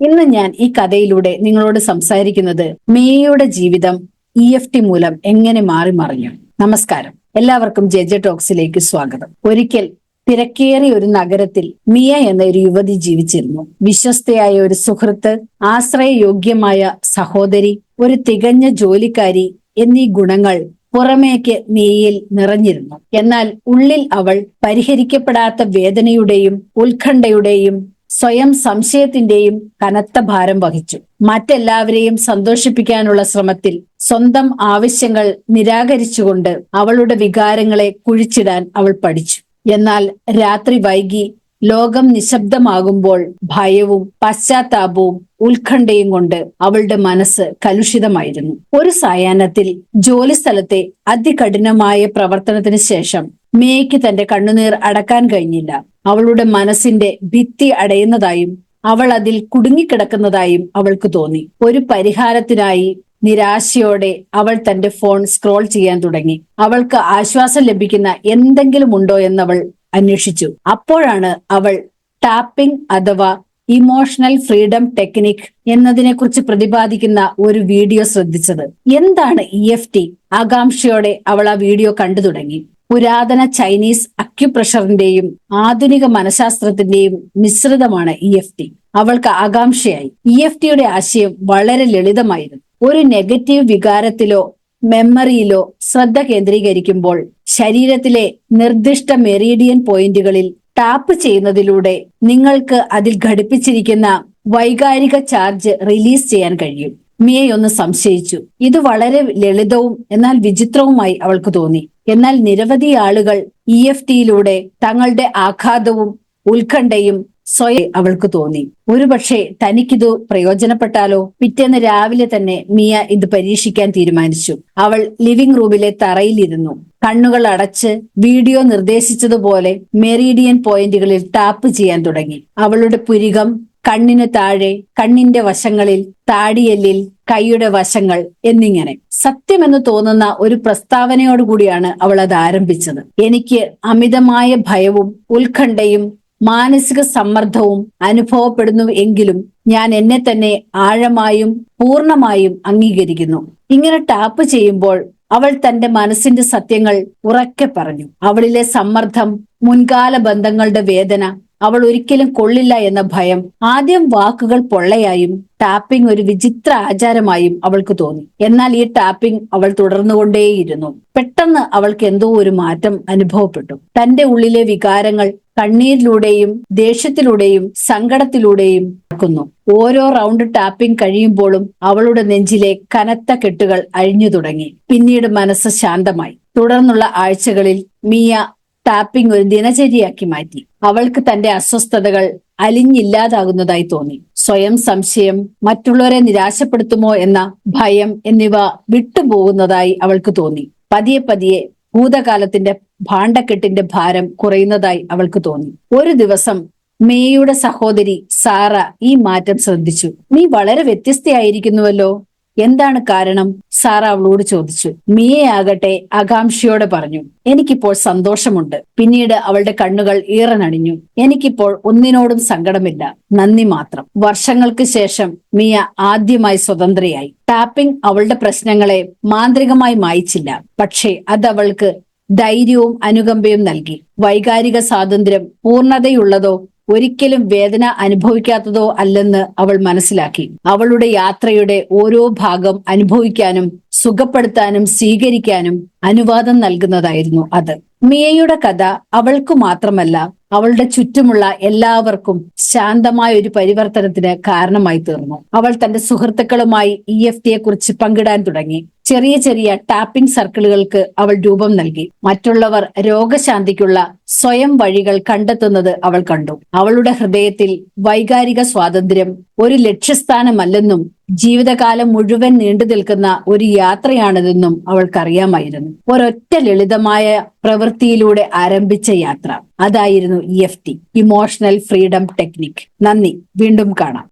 ഇന്ന് ഞാൻ ഈ കഥയിലൂടെ നിങ്ങളോട് സംസാരിക്കുന്നത് മിയയുടെ ജീവിതം EFT മൂലം എങ്ങനെ മാറി മറിഞ്ഞു. നമസ്കാരം, എല്ലാവർക്കും JJ ടോക്സിലേക്ക് സ്വാഗതം. ഒരിക്കൽ തിരക്കേറിയ ഒരു നഗരത്തിൽ മിയ എന്ന ഒരു യുവതി ജീവിച്ചിരുന്നു. വിശ്വസ്തയായ ഒരു സുഹൃത്ത്, ആശ്രയയോഗ്യമായ സഹോദരി, ഒരു തികഞ്ഞ ജോലിക്കാരി എന്നീ ഗുണങ്ങൾ പുറമേക്ക് മിയയിൽ നിറഞ്ഞിരുന്നു. എന്നാൽ ഉള്ളിൽ അവൾ പരിഹരിക്കപ്പെടാത്ത വേദനയുടെയും ഉത്കണ്ഠയുടെയും സ്വയം സംശയത്തിന്റെയും കനത്ത ഭാരം വഹിച്ചു. മറ്റെല്ലാവരെയും സന്തോഷിപ്പിക്കാനുള്ള ശ്രമത്തിൽ സ്വന്തം ആവശ്യങ്ങൾ നിരാകരിച്ചുകൊണ്ട് അവളുടെ വികാരങ്ങളെ കുഴിച്ചിടാൻ അവൾ പഠിച്ചു. എന്നാൽ രാത്രി വൈകി ലോകം നിശബ്ദമാകുമ്പോൾ ഭയവും പശ്ചാത്താപവും ഉത്കണ്ഠയും കൊണ്ട് അവളുടെ മനസ്സ് കലുഷിതമായിരുന്നു. ഒരു സായാഹ്നത്തിൽ ജോലിസ്ഥലത്തെ അതികഠിനമായ പ്രവർത്തനത്തിന് ശേഷം മിയയ്ക്ക് തന്റെ കണ്ണുനീർ അടക്കാൻ കഴിഞ്ഞില്ല. അവളുടെ മനസ്സിന്റെ ഭിത്തി അടയുന്നതായും അവൾ അതിൽ കുടുങ്ങിക്കിടക്കുന്നതായും അവൾക്ക് തോന്നി. ഒരു പരിഹാരത്തിനായി നിരാശയോടെ അവൾ തന്റെ ഫോൺ സ്ക്രോൾ ചെയ്യാൻ തുടങ്ങി. അവൾക്ക് ആശ്വാസം ലഭിക്കുന്ന എന്തെങ്കിലും ഉണ്ടോ എന്നവൾ അന്വേഷിച്ചു. അപ്പോഴാണ് അവൾ ടാപ്പിംഗ് അഥവാ ഇമോഷണൽ ഫ്രീഡം ടെക്നിക് എന്നതിനെക്കുറിച്ച് പ്രതിപാദിക്കുന്ന ഒരു വീഡിയോ ശ്രദ്ധിച്ചത്. എന്താണ് EFT? ആകാംക്ഷയോടെ അവൾ ആ വീഡിയോ കണ്ടു തുടങ്ങി. പുരാതന ചൈനീസ് അക്യുപ്രഷറിന്റെയും ആധുനിക മനഃശാസ്ത്രത്തിന്റെയും മിശ്രിതമാണ് EFT. അവൾക്ക് ആകാംക്ഷയായി. EFTയുടെ ആശയം വളരെ ലളിതമായിരുന്നു. ഒരു നെഗറ്റീവ് വികാരത്തിലോ മെമ്മറിയിലോ ശ്രദ്ധ കേന്ദ്രീകരിക്കുമ്പോൾ ശരീരത്തിലെ നിർദ്ദിഷ്ട മെറീഡിയൻ പോയിന്റുകളിൽ ടാപ്പ് ചെയ്യുന്നതിലൂടെ നിങ്ങൾക്ക് അതിൽ ഘടിപ്പിച്ചിരിക്കുന്ന വൈകാരിക ചാർജ് റിലീസ് ചെയ്യാൻ കഴിയും. മിയയൊന്ന് സംശയിച്ചു. ഇത് വളരെ ലളിതവും എന്നാൽ വിചിത്രവുമായി അവൾക്ക് തോന്നി. എന്നാൽ നിരവധി ആളുകൾ EFTയിലൂടെ തങ്ങളുടെ ആഘാതവും ഉത്കണ്ഠയും സ്വയം അവൾക്ക് തോന്നി. ഒരുപക്ഷെ തനിക്കിത് പ്രയോജനപ്പെട്ടാലോ? പിറ്റേന്ന് രാവിലെ തന്നെ മിയ ഇത് പരീക്ഷിക്കാൻ തീരുമാനിച്ചു. അവൾ ലിവിംഗ് റൂമിലെ തറയിലിരുന്നു. കണ്ണുകൾ അടച്ച് വീഡിയോ നിർദ്ദേശിച്ചതുപോലെ മെറീഡിയൻ പോയിന്റുകളിൽ ടാപ്പ് ചെയ്യാൻ തുടങ്ങി. അവളുടെ പുരികം, കണ്ണിനു താഴെ, കണ്ണിന്റെ വശങ്ങളിൽ, താടിയെല്ലിൽ, കൈയുടെ വശങ്ങൾ എന്നിങ്ങനെ. സത്യമെന്ന് തോന്നുന്ന ഒരു പ്രസ്താവനയോടുകൂടിയാണ് അവൾ അത് ആരംഭിച്ചത്. എനിക്ക് അമിതമായ ഭയവും ഉത്കണ്ഠയും മാനസിക സമ്മർദ്ദവും അനുഭവപ്പെടുന്നു എങ്കിലും ഞാൻ എന്നെ തന്നെ ആഴമായും പൂർണ്ണമായും അംഗീകരിക്കുന്നു. ഇങ്ങനെ ടാപ്പ് ചെയ്യുമ്പോൾ അവൾ തന്റെ മനസ്സിന്റെ സത്യങ്ങൾ ഉറക്കെ പറഞ്ഞു. അവളിലെ സമ്മർദ്ദം, മുൻകാല ബന്ധങ്ങളുടെ വേദന, അവൾ ഒരിക്കലും കൊള്ളില്ല എന്ന ഭയം. ആദ്യം വാക്കുകൾ പൊള്ളയായും ടാപ്പിംഗ് ഒരു വിചിത്ര ആചാരമായും അവൾക്ക് തോന്നി. എന്നാൽ ഈ ടാപ്പിംഗ് അവൾ തുടർന്നുകൊണ്ടേയിരുന്നു. പെട്ടെന്ന് അവൾക്ക് എന്തോ ഒരു മാറ്റം അനുഭവപ്പെട്ടു. തന്റെ ഉള്ളിലെ വികാരങ്ങൾ കണ്ണീരിലൂടെയും ദേഷ്യത്തിലൂടെയും സങ്കടത്തിലൂടെയും നടക്കുന്നു. ഓരോ റൗണ്ട് ടാപ്പിംഗ് കഴിയുമ്പോഴും അവളുടെ നെഞ്ചിലെ കനത്ത കെട്ടുകൾ അഴിഞ്ഞു തുടങ്ങി. പിന്നീട് മനസ്സ് ശാന്തമായി. തുടർന്നുള്ള ആഴ്ചകളിൽ മിയ ടാപ്പിംഗ് ഒരു ദിനചര്യയാക്കി മാറ്റി. അവൾക്ക് തന്റെ അസ്വസ്ഥതകൾ അലിഞ്ഞില്ലാതാകുന്നതായി തോന്നി. സ്വയം സംശയം, മറ്റുള്ളവരെ നിരാശപ്പെടുത്തുമോ എന്ന ഭയം എന്നിവ വിട്ടുപോകുന്നതായി അവൾക്ക് തോന്നി. പതിയെ പതിയെ ഭൂതകാലത്തിന്റെ ഭാണ്ഡക്കെട്ടിന്റെ ഭാരം കുറയുന്നതായി അവൾക്ക് തോന്നി. ഒരു ദിവസം മിയയുടെ സഹോദരി സാറ ഈ മാറ്റം ശ്രദ്ധിച്ചു. "നീ വളരെ വ്യത്യസ്തയായിരിക്കുന്നുവല്ലോ, എന്താണ് കാരണം?" സാറ അവളോട് ചോദിച്ചു. മിയയാകട്ടെ ആകാംക്ഷയോടെ പറഞ്ഞു, "എനിക്കിപ്പോൾ സന്തോഷമുണ്ട്." പിന്നീട് അവളുടെ കണ്ണുകൾ ഈറനണിഞ്ഞു. "എനിക്കിപ്പോൾ ഒന്നിനോടും സങ്കടമില്ല, നന്ദി മാത്രം." വർഷങ്ങൾക്ക് ശേഷം മിയ ആദ്യമായി സ്വതന്ത്രയായി. ടാപ്പിംഗ് അവളുടെ പ്രശ്നങ്ങളെ മാന്ത്രികമായി മായ്ച്ചില്ല, പക്ഷേ അത് അവൾക്ക് ധൈര്യവും അനുകമ്പയും നൽകി. വൈകാരിക സ്വാതന്ത്ര്യം പൂർണ്ണതയുള്ളതോ ഒരിക്കലും വേദന അനുഭവിക്കാത്തതോ അല്ലെന്ന് അവൾ മനസ്സിലാക്കി. അവളുടെ യാത്രയുടെ ഓരോ ഭാഗം അനുഭവിക്കാനും സുഖപ്പെടുത്താനും സ്വീകരിക്കാനും അനുവാദം നൽകുന്നതായിരുന്നു അത്. മിയയുടെ കഥ അവൾക്കു മാത്രമല്ല, അവളുടെ ചുറ്റുമുള്ള എല്ലാവർക്കും ശാന്തമായ ഒരു പരിവർത്തനത്തിന് കാരണമായി തീർന്നു. അവൾ തന്റെ സുഹൃത്തുക്കളുമായി EFTയെ കുറിച്ച് പങ്കിടാൻ തുടങ്ങി. ചെറിയ ചെറിയ ടാപ്പിംഗ് സർക്കിളുകൾക്ക് അവൾ രൂപം നൽകി. മറ്റുള്ളവർ രോഗശാന്തിക്കുള്ള സ്വയം വഴികൾ കണ്ടെത്തുന്നത് അവൾ കണ്ടു. അവളുടെ ഹൃദയത്തിൽ വൈകാരിക സ്വാതന്ത്ര്യം ഒരു ലക്ഷ്യസ്ഥാനമല്ലെന്നും ജീവിതകാലം മുഴുവൻ നീണ്ടു നിൽക്കുന്ന ഒരു യാത്രയാണിതെന്നും അവൾക്കറിയാമായിരുന്നു. ഒരൊറ്റ ലളിതമായ പ്രവൃത്തിയിലൂടെ ആരംഭിച്ച യാത്ര, അതായിരുന്നു EFT, ഇമോഷണൽ ഫ്രീഡം ടെക്നിക്. നന്ദി, വീണ്ടും കാണാം.